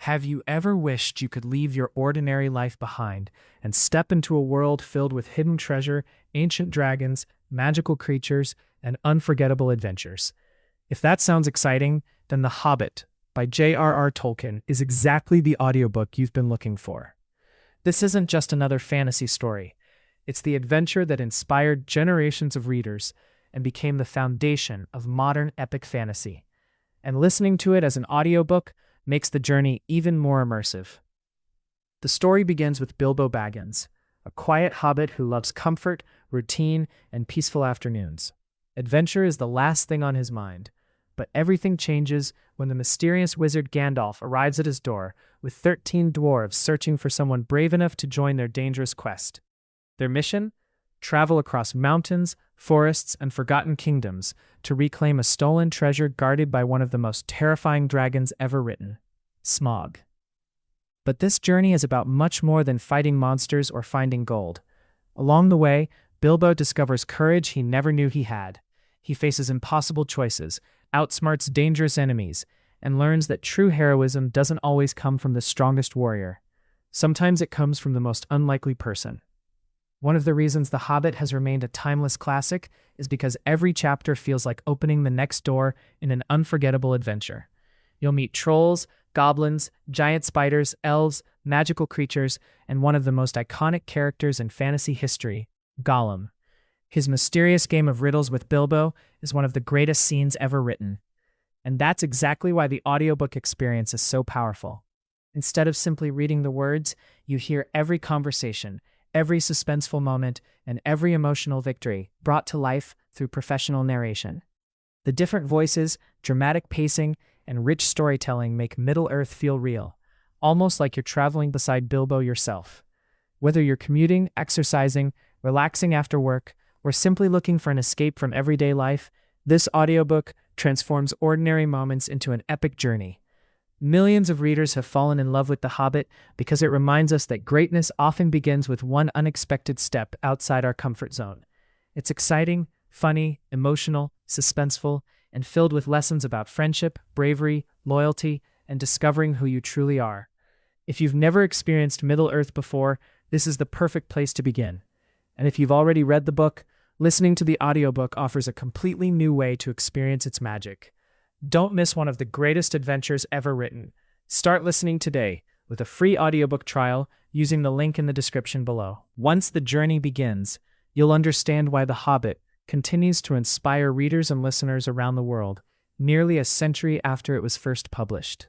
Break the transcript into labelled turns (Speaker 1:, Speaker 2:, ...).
Speaker 1: Have you ever wished you could leave your ordinary life behind and step into a world filled with hidden treasure, ancient dragons, magical creatures, and unforgettable adventures? If that sounds exciting, then The Hobbit by J.R.R. Tolkien is exactly the audiobook you've been looking for. This isn't just another fantasy story. It's the adventure that inspired generations of readers and became the foundation of modern epic fantasy. And listening to it as an audiobook makes the journey even more immersive. The story begins with Bilbo Baggins, a quiet hobbit who loves comfort, routine, and peaceful afternoons. Adventure is the last thing on his mind, but everything changes when the mysterious wizard Gandalf arrives at his door with 13 dwarves searching for someone brave enough to join their dangerous quest. Their mission? Travel across mountains, forests, and forgotten kingdoms to reclaim a stolen treasure guarded by one of the most terrifying dragons ever written, Smaug. But this journey is about much more than fighting monsters or finding gold. Along the way, Bilbo discovers courage he never knew he had. He faces impossible choices, outsmarts dangerous enemies, and learns that true heroism doesn't always come from the strongest warrior. Sometimes it comes from the most unlikely person. One of the reasons The Hobbit has remained a timeless classic is because every chapter feels like opening the next door in an unforgettable adventure. You'll meet trolls, goblins, giant spiders, elves, magical creatures, and one of the most iconic characters in fantasy history, Gollum. His mysterious game of riddles with Bilbo is one of the greatest scenes ever written. And that's exactly why the audiobook experience is so powerful. Instead of simply reading the words, you hear every conversation, every suspenseful moment, and every emotional victory brought to life through professional narration. The different voices, dramatic pacing, and rich storytelling make Middle-earth feel real, almost like you're traveling beside Bilbo yourself. Whether you're commuting, exercising, relaxing after work, or simply looking for an escape from everyday life, this audiobook transforms ordinary moments into an epic journey. Millions of readers have fallen in love with The Hobbit because it reminds us that greatness often begins with one unexpected step outside our comfort zone. It's exciting, funny, emotional, suspenseful, and filled with lessons about friendship, bravery, loyalty, and discovering who you truly are. If you've never experienced Middle-earth before, this is the perfect place to begin. And if you've already read the book, listening to the audiobook offers a completely new way to experience its magic. Don't miss one of the greatest adventures ever written. Start listening today with a free audiobook trial using the link in the description below. Once the journey begins, you'll understand why The Hobbit continues to inspire readers and listeners around the world, nearly a century after it was first published.